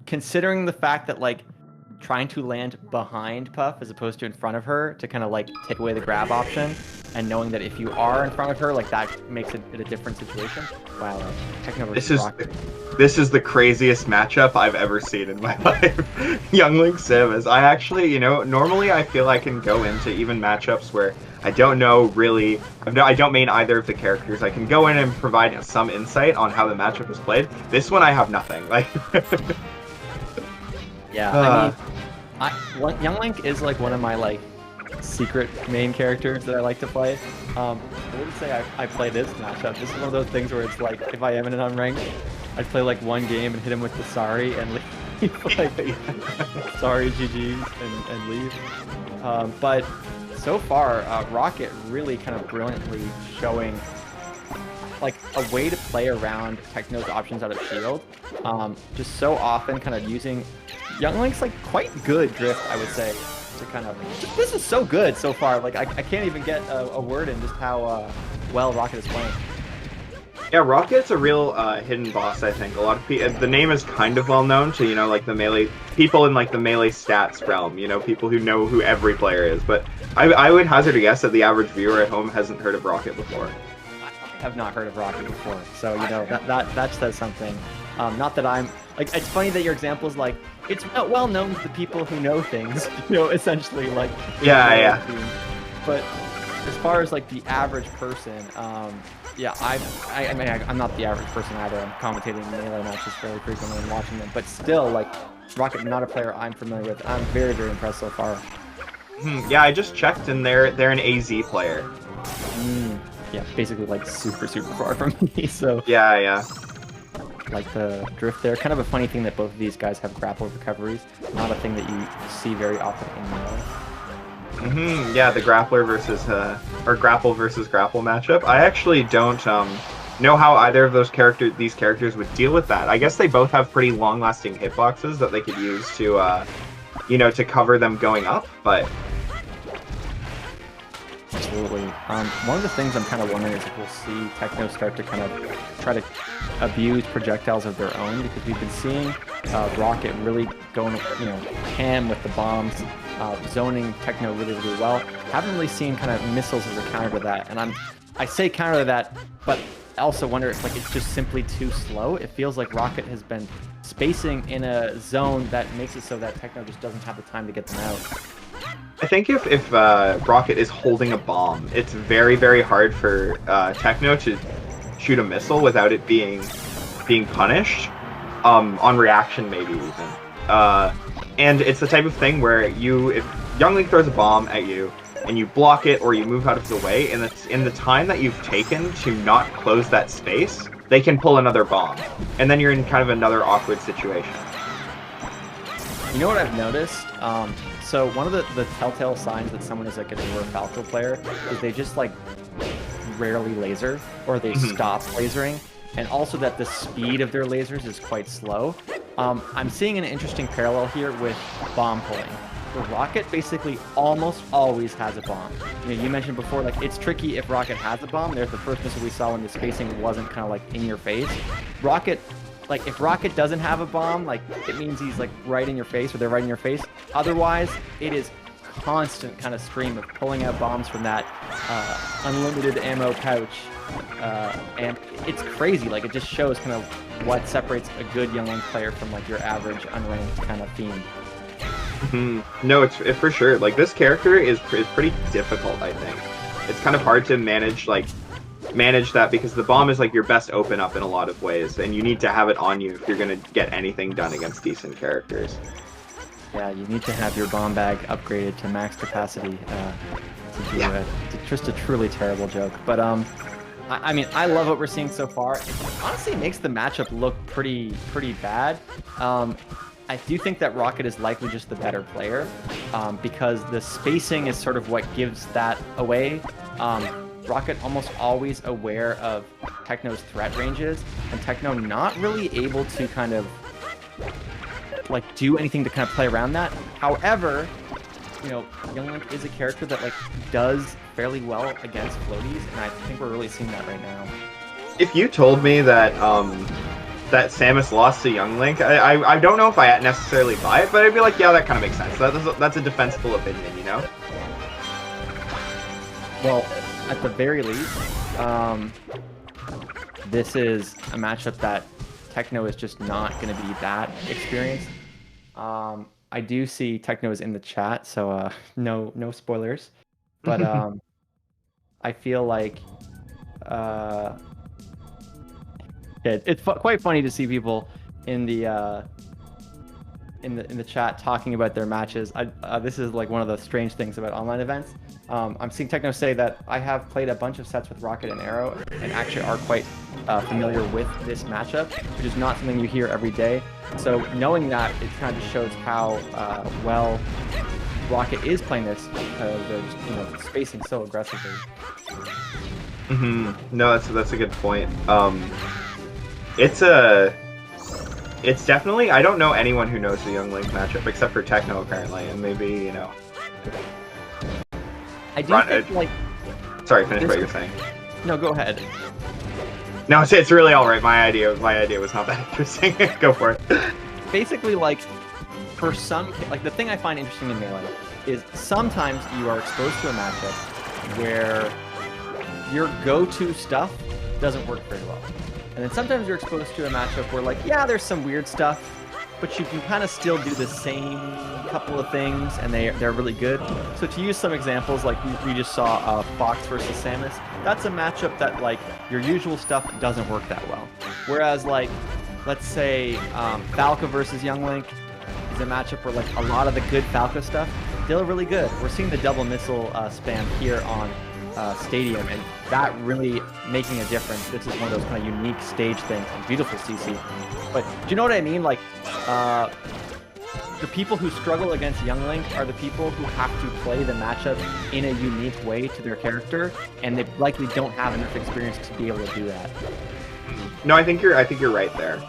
considering the fact that like trying to land behind Puff as opposed to in front of her to kind of like take away the grab option, and knowing that if you are in front of her, like that makes it a different situation. Wow, Techno This versus is Rocket. this is the craziest matchup I've ever seen in my life. Young Link Samus. I actually, normally I feel I can go into even matchups where I don't know really. I don't main either of the characters. I can go in and provide some insight on how the matchup is played. This one I have nothing. Like, Yeah, Young Link is like one of my like secret main characters that I like to play. I wouldn't say I play this matchup. This is one of those things where it's like if I am in an unranked, I'd play like one game and hit him with the sorry and leave. Like sorry GG's and leave. But so far, Rocket really kind of brilliantly showing like a way to play around Techno's options out of shield. Just so often kind of using Young Link's like quite good drift, I would say, to kind of this is so good so far. Like I can't even get a word in just how well Rocket is playing. yeah, Rocket's a real hidden boss. I think a lot of people. The name is kind of well known to like the melee people in like the melee stats realm. People who know who every player is. But I would hazard a guess that the average viewer at home hasn't heard of Rocket before. I have not heard of Rocket before, so that says something. Not that I'm like. It's funny that your example is like it's well known to the people who know things. Essentially like. Yeah. But as far as like the average person, yeah, I mean I'm not the average person either. I'm commentating melee matches fairly frequently and watching them, but still like Rocket, not a player I'm familiar with. I'm very impressed so far. Yeah, I just checked and they're an AZ player. Yeah, basically like super far from me. So Yeah. Like the drift there. Kind of a funny thing that both of these guys have grapple recoveries. Not a thing that you see very often in melee. Yeah, the grappler versus or grapple versus grapple matchup. I actually don't know how either of these characters would deal with that. I guess they both have pretty long-lasting hitboxes that they could use to to cover them going up, but Absolutely. One of the things I'm kind of wondering is if we'll see Techno start to kind of try to abuse projectiles of their own, because we've been seeing Rocket really going, ham with the bombs, zoning Techno really well. Haven't really seen kind of missiles as a counter to that, and I say counter to that, but I also wonder if like it's just simply too slow. It feels like Rocket has been spacing in a zone that makes it so that Techno just doesn't have the time to get them out. I think if Rocket is holding a bomb, it's very hard for Techno to shoot a missile without it being punished on reaction, maybe even. And it's the type of thing where if Young Link throws a bomb at you and you block it or you move out of the way, and in the time that you've taken to not close that space, they can pull another bomb, and then you're in kind of another awkward situation. You know what I've noticed? So one of the telltale signs that someone is like a newer Falco player is they just like rarely laser, or they stop lasering, and also that the speed of their lasers is quite slow. I'm seeing an interesting parallel here with bomb pulling. The Rocket basically almost always has a bomb. You mentioned before, like it's tricky if Rocket has a bomb. There's the first missile we saw when the spacing wasn't kind of like in your face. Rocket, like if Rocket doesn't have a bomb, like it means he's like right in your face, or they're right in your face. Otherwise, it is constant kind of stream of pulling out bombs from that unlimited ammo pouch, and it's crazy. Like it just shows kind of what separates a good Young Link player from like your average unranked kind of fiend. No, it's for sure. Like this character is pretty difficult. I think it's kind of hard to manage that, because the bomb is like your best open up in a lot of ways, and you need to have it on you if you're gonna get anything done against decent characters. Yeah, you need to have your bomb bag upgraded to max capacity to do it. It's just a truly terrible joke. But I mean, I love what we're seeing so far. It honestly makes the matchup look pretty bad. I do think that Rocket is likely just the better player, because the spacing is sort of what gives that away. Rocket almost always aware of Techno's threat ranges, and Techno not really able to kind of like do anything to kind of play around that. However, Young Link is a character that like does fairly well against floaties, and I think we're really seeing that right now. If you told me that that Samus lost to Young Link, I don't know if I necessarily buy it, but I'd be like, yeah, that kind of makes sense. That's a defensible opinion, you know? Well, at the very least, this is a matchup that Techno is just not going to be that experienced. I do see Techno is in the chat, so no spoilers. But I feel like it's quite funny to see people in the chat talking about their matches. This is like one of the strange things about online events. I'm seeing Techno say that I have played a bunch of sets with Rocket and Arrow and actually are quite familiar with this matchup, which is not something you hear every day. So knowing that, it kind of just shows how well Rocket is playing this because they're just, spacing so aggressively. No, that's a good point. It's definitely, I don't know anyone who knows the Young Link matchup except for Techno apparently, and maybe I do think like. Sorry, finish what you're saying. No, go ahead. No, it's really all right. My idea was not that interesting. Go for it. Basically, like, for some, like, the thing I find interesting in Melee is sometimes you are exposed to a matchup where your go-to stuff doesn't work very well. And then sometimes you're exposed to a matchup where, like, yeah, there's some weird stuff, but you can kind of still do the same couple of things, and they're really good. So to use some examples, like we just saw Fox versus Samus, that's a matchup that, like, your usual stuff doesn't work that well. Whereas, like, let's say Falca versus Young Link is a matchup where, like, a lot of the good Falca stuff, still really good. We're seeing the double missile spam here on Stadium, and that really making a difference. This is one of those kind of unique stage things, and beautiful CC. But do you know what I mean? Like, the people who struggle against Young Link are the people who have to play the matchup in a unique way to their character, and they likely don't have enough experience to be able to do that. No, I think you're right there.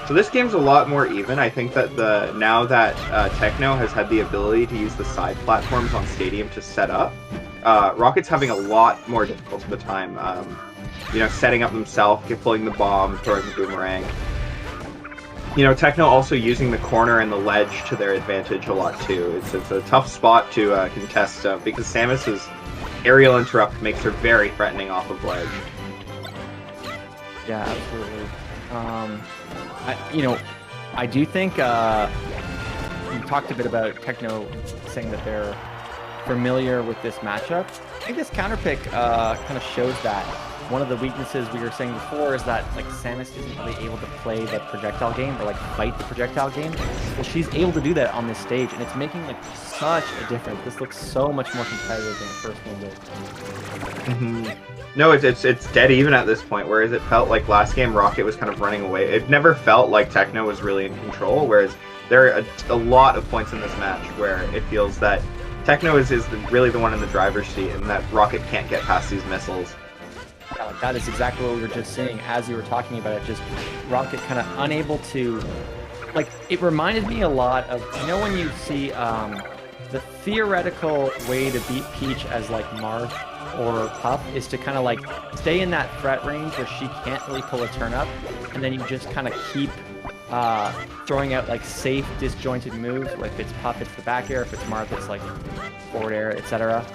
So this game's a lot more even. I think that now that Techno has had the ability to use the side platforms on Stadium to set up, Rocket's having a lot more difficult of a time, setting up himself, pulling the bomb, throwing the boomerang. Techno also using the corner and the ledge to their advantage a lot too. It's a tough spot to contest because Samus's aerial interrupt makes her very threatening off of ledge. Yeah, absolutely. I do think you talked a bit about Techno saying that they're familiar with this matchup. I think this counterpick kind of shows that. One of the weaknesses we were saying before is that, like, Samus isn't really able to play the projectile game or, like, fight the projectile game. Well, she's able to do that on this stage, and it's making, like, such a difference. This looks so much more competitive than the first one did. No, it's dead even at this point, whereas it felt like last game Rocket was kind of running away. It never felt like Techno was really in control, whereas there are a lot of points in this match where it feels that Techno is really the one in the driver's seat, and that Rocket can't get past these missiles. Yeah, that is exactly what we were just saying as you were talking about it. Just Rocket kind of unable to, like, it reminded me a lot of, when you see the theoretical way to beat Peach as, like, Marth or Puff is to kind of, like, stay in that threat range where she can't really pull a turn up, and then you just kind of keep throwing out, like, safe disjointed moves. Like, if it's Puff, it's the back air. If it's Marth, it's, like, forward air, etc.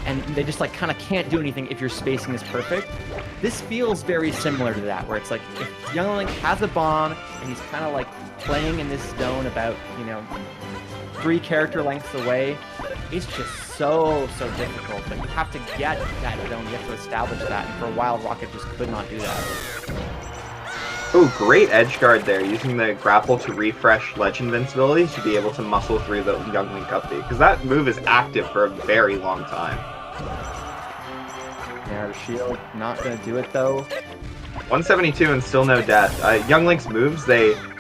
And they just, like, kind of can't do anything if your spacing is perfect. This feels very similar to that, where it's like, if Young Link has a bomb and he's kind of, like, playing in this zone about, 3 character lengths away, it's just so difficult. But you have to get that zone, you have to establish that, and for a while, Rocket just could not do that. Oh, great edge guard there, using the grapple to refresh ledge invincibility to be able to muscle through the Young Link up B, because that move is active for a very long time. Yeah, the shield not going to do it, though. 172 and still no death. Young Link's moves,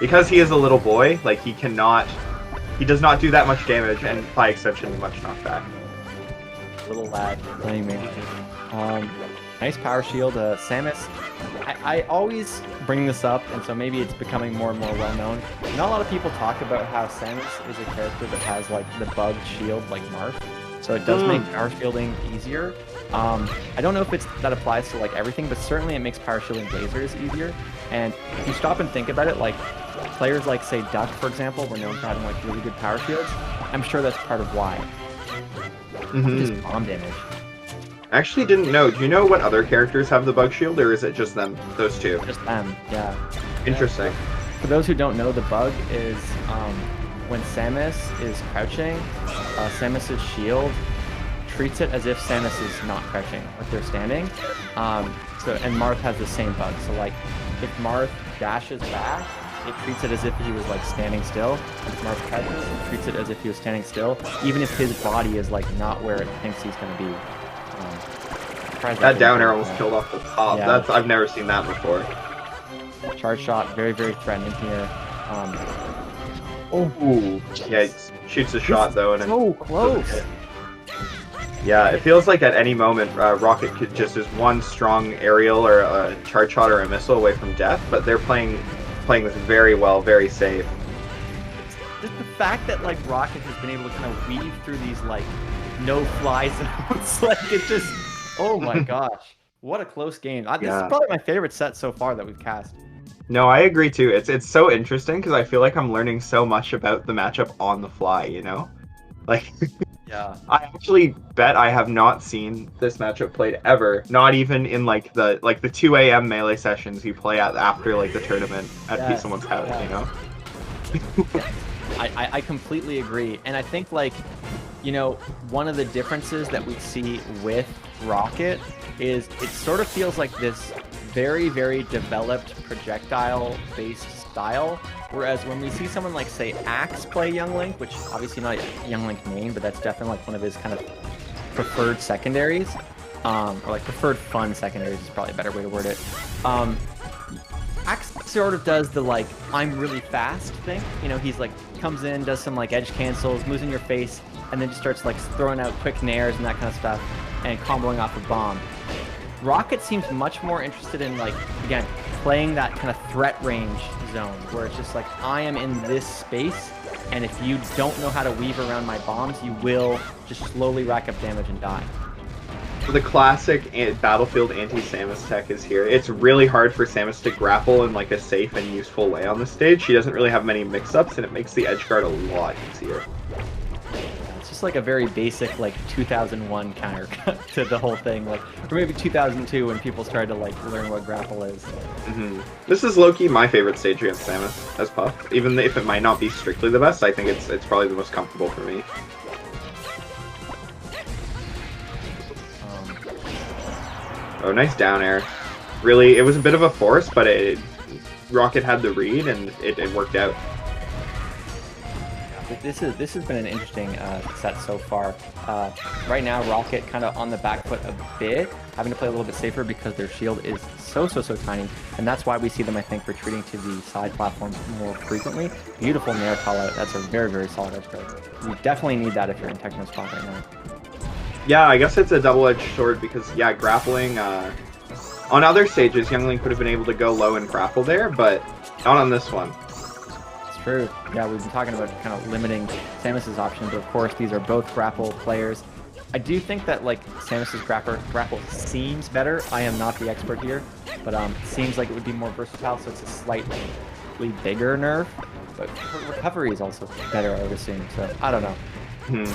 because he is a little boy, like, he does not do that much damage, and by extension, much knockback. Little lad playing me. Nice power shield. Samus, I always bring this up, and so maybe it's becoming more and more well-known. Not a lot of people talk about how Samus is a character that has, like, the bugged shield like Marth. so it does make power shielding easier. I don't know if that applies to like everything, but certainly it makes power shielding lasers easier. And if you stop and think about it, like players like say Duck, for example, were known for having like really good power shields. I'm sure that's part of why. Just bomb damage. I actually didn't know. Do you know what other characters have the bug shield, or is it just them, those two? Just them, yeah. Interesting. For those who don't know, the bug is when Samus is crouching, Samus's shield treats it as if Samus is not crouching, like they're standing. And Marth has the same bug. So like, if Marth dashes back, it treats it as if he was like standing still. If Marth crouches, it treats it as if he was standing still, even if his body is like not where it thinks he's going to be. That down air almost killed off the top. Yeah. I've never seen that before. Charge shot, very, very threatening here. Yeah, he shoots a shot though, and so close. Yeah, it feels like at any moment Rocket could just is one strong aerial or a charge shot or a missile away from death, but they're playing this very well, very safe. Just the fact that like Rocket has been able to kind of weave through these like no-fly zones, like it just, oh my gosh, what a close game. This is probably my favorite set so far that we've cast. No, I agree too. It's so interesting because I feel like I'm learning so much about the matchup on the fly, you know? Like, yeah. I actually bet I have not seen this matchup played ever. Not even in like the 2 a.m. melee sessions you play at after like the tournament at someone's house, you know? I completely agree. And I think like, you know, one of the differences that we see with Rocket is it sort of feels like this very, very developed projectile-based style, whereas when we see someone like, say, Axe play Young Link, which obviously not Young Link main, but that's definitely like one of his kind of preferred secondaries, or like preferred fun secondaries is probably a better way to word it. Axe sort of does the like, I'm really fast thing. You know, he's like, comes in, does some like edge cancels, moves in your face, and then just starts like throwing out quick nairs and that kind of stuff, and comboing off a bomb. Rocket seems much more interested in like, again, playing that kind of threat range zone, where it's just like, I am in this space, and if you don't know how to weave around my bombs, you will just slowly rack up damage and die. The classic Battlefield anti-Samus tech is here. It's really hard for Samus to grapple in like a safe and useful way on the stage. She doesn't really have many mix-ups, and it makes the edge guard a lot easier. It's just like a very basic like 2001 counter to the whole thing, like, or maybe 2002 when people started to like learn what grapple is. This is low-key my favorite stage against Samus as Puff. Even if it might not be strictly the best, I think it's probably the most comfortable for me. Oh, nice down air. Really, it was a bit of a force, but Rocket had the read, and it worked out. This has been an interesting set so far. Right now, Rocket kind of on the back foot a bit, having to play a little bit safer because their shield is so tiny, and that's why we see them, I think, retreating to the side platforms more frequently. Beautiful nair call out. That's a very, very solid edge guard. You definitely need that if you're in Techno spot right now. Yeah, I guess it's a double-edged sword because, yeah, grappling... on other stages, Young Link would have been able to go low and grapple there, but not on this one. It's true. Yeah, we've been talking about kind of limiting Samus's options, but of course these are both grapple players. I do think that, like, Samus's grapple seems better. I am not the expert here, but it seems like it would be more versatile, so it's a slightly bigger nerf. But her recovery is also better, I would assume, so I don't know.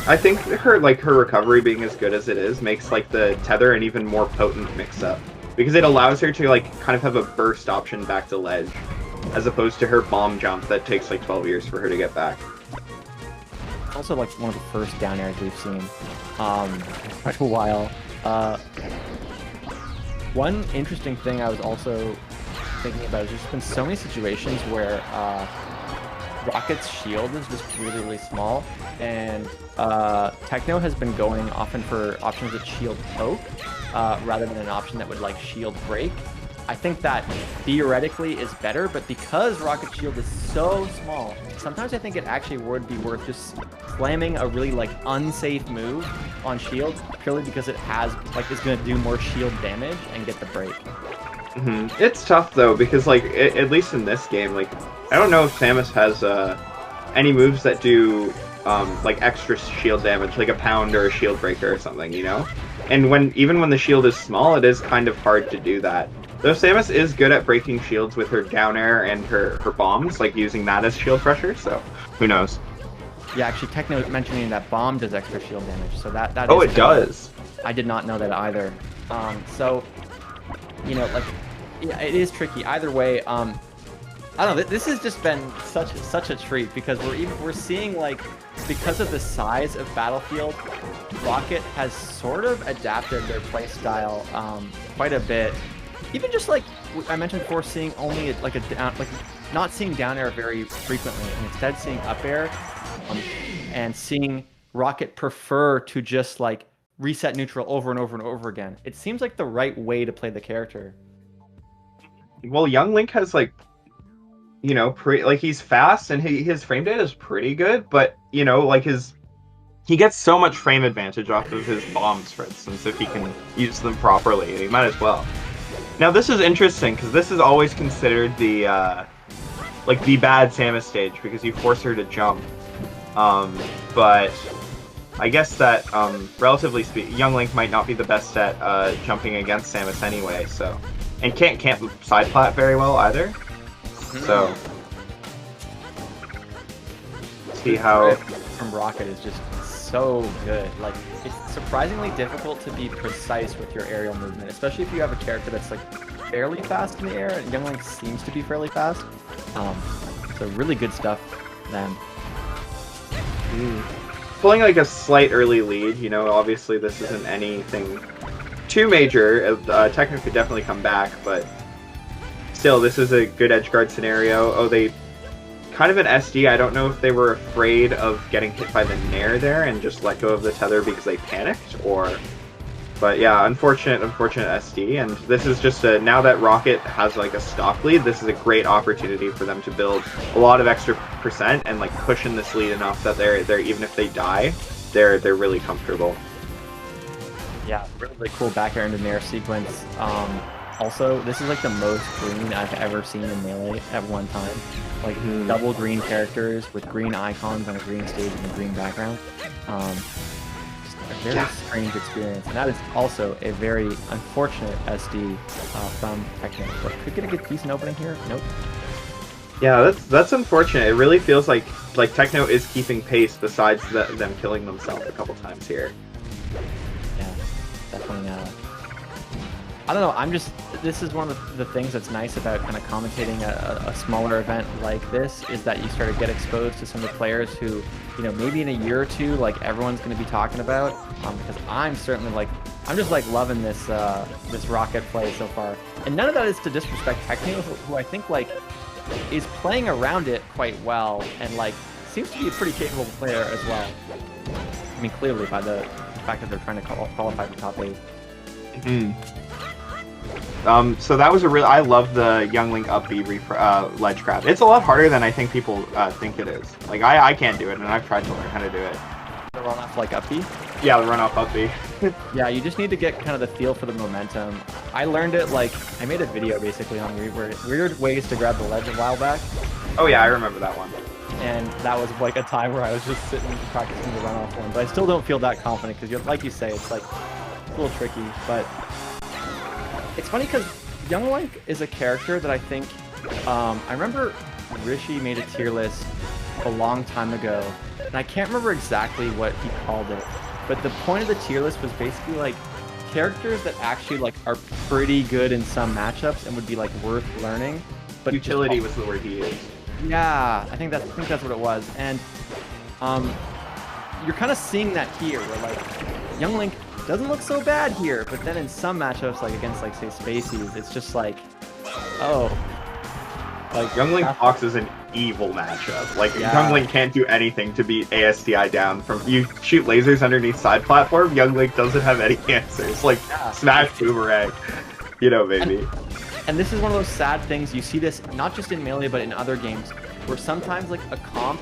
I think her recovery being as good as it is makes like the tether an even more potent mix-up, because it allows her to like kind of have a burst option back to ledge, as opposed to her bomb jump that takes like 12 years for her to get back. Also, like one of the first down airs we've seen quite a while. One interesting thing I was also thinking about is there's been so many situations where Rocket's shield is just really small, and Techno has been going often for options that shield poke rather than an option that would like shield break. I think that theoretically is better, but because Rocket's shield is so small, sometimes I think it actually would be worth just slamming a really like unsafe move on shield purely because it has like is going to do more shield damage and get the break. It's tough though, because like at least in this game, like I don't know if Samus has any moves that do like extra shield damage, like a pound or a shield breaker or something, you know? And even when the shield is small, it is kind of hard to do that. Though Samus is good at breaking shields with her down air and her bombs, like using that as shield pressure, so who knows? Yeah, actually, Techno mentioning that bomb does extra shield damage, so that Oh, is it does. I did not know that either. So, you know, like, yeah, it is tricky. Either way, I don't know. This has just been such a treat because we're seeing, like, because of the size of Battlefield, Rocket has sort of adapted their playstyle quite a bit. Even just like I mentioned before, seeing only like not seeing down air very frequently, and instead seeing up air, and seeing Rocket prefer to just like reset neutral over and over and over again. It seems like the right way to play the character. Well, Young Link has like, you know, like he's fast and his frame data is pretty good, but you know, like he gets so much frame advantage off of his bombs, for instance, if he can use them properly. He might as well. Now this is interesting because this is always considered the like the bad Samus stage because you force her to jump. But I guess that relatively speaking, Young Link might not be the best at jumping against Samus anyway. So, and can't side plat very well either. So, see how from Rocket is just so good. Like, it's surprisingly difficult to be precise with your aerial movement, especially if you have a character that's like fairly fast in the air, and Young Link seems to be fairly fast. So really good stuff then. Pulling like a slight early lead, you know, obviously this isn't anything too major. Techno could definitely come back, but still, this is a good edgeguard scenario. Oh, they kind of an SD. I don't know if they were afraid of getting hit by the Nair there and just let go of the tether because they panicked, or... But yeah, unfortunate SD, and this is just now that Rocket has like a stock lead, this is a great opportunity for them to build a lot of extra percent and like cushion this lead enough that they're even if they die, they're really comfortable. Yeah, really cool back air into Nair sequence. Also, this is like the most green I've ever seen in Melee at one time. Like double green characters with green icons on a green stage and a green background. A very strange experience, and that is also a very unfortunate SD from Techno. But could get a good decent opening here. Nope. Yeah, that's unfortunate. It really feels like Techno is keeping pace besides them killing themselves a couple times here. Yeah, definitely. I don't know. This is one of the things that's nice about kind of commentating a smaller event like this, is that you sort of get exposed to some of the players who, you know, maybe in a year or two, like everyone's going to be talking about. Because I'm certainly like, I'm just like loving this this Rocket play so far. And none of that is to disrespect Techno, who I think like is playing around it quite well and like seems to be a pretty capable player as well. I mean, clearly by the fact that they're trying to qualify for top 8. So that was I love the Young Link up B ledge grab. It's a lot harder than I think people think it is. Like, I can't do it, and I've tried to learn how to do it. The run off like up B? Yeah, the run off up B. Yeah, you just need to get kind of the feel for the momentum. I learned it, like, I made a video basically on weird ways to grab the ledge a while back. Oh yeah, I remember that one. And that was like a time where I was just sitting and practicing the run off one. But I still don't feel that confident because, like you say, it's like a little tricky, but... It's funny because Young Link is a character that I think, I remember Rishi made a tier list a long time ago, and I can't remember exactly what he called it, but the point of the tier list was basically like characters that actually like are pretty good in some matchups and would be like worth learning. But utility was the word he used. Yeah, I think that's what it was, and you're kind of seeing that here, where like Young Link doesn't look so bad here, but then in some matchups, like against like say Spaceys, it's just like, oh, like Young Link Fox is an evil matchup. Like Young Link can't do anything to beat ASDI down from you shoot lasers underneath side platform. Young Link doesn't have any answers. Like smash boomerang, you know, baby. And this is one of those sad things. You see this not just in Melee, but in other games, where sometimes like a comp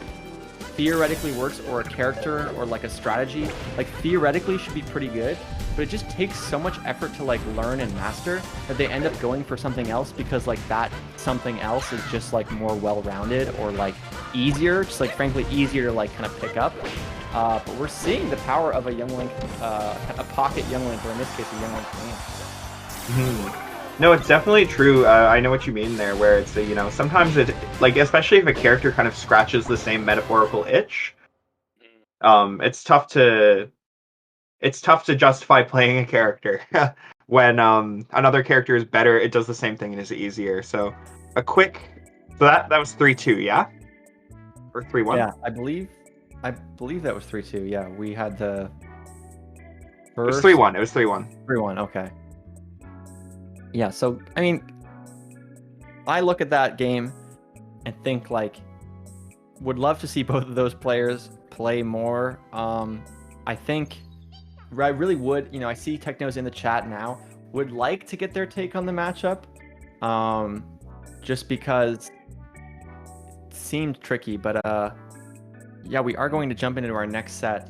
theoretically works, or a character or like a strategy like theoretically should be pretty good, but it just takes so much effort to like learn and master that they end up going for something else because like that something else is just like more well-rounded, or like easier, just like frankly easier to like kind of pick up. But we're seeing the power of a young Link, a pocket young Link, or in this case a young Link game. No, it's definitely true. I know what you mean there, where it's you know, sometimes it like, especially if a character kind of scratches the same metaphorical itch, it's tough to justify playing a character when another character is better. It does the same thing and is easier. So that was 3-2, yeah, or 3-1. Yeah, I believe that was 3-2. Yeah, we had the It was first 3-1. It was 3-1. 3-1. Okay. Yeah, so I mean, I look at that game and think like, would love to see both of those players play more. I think I really would. You know, I see Techno's in the chat now. Would like to get their take on the matchup, just because it seemed tricky. But yeah, we are going to jump into our next set.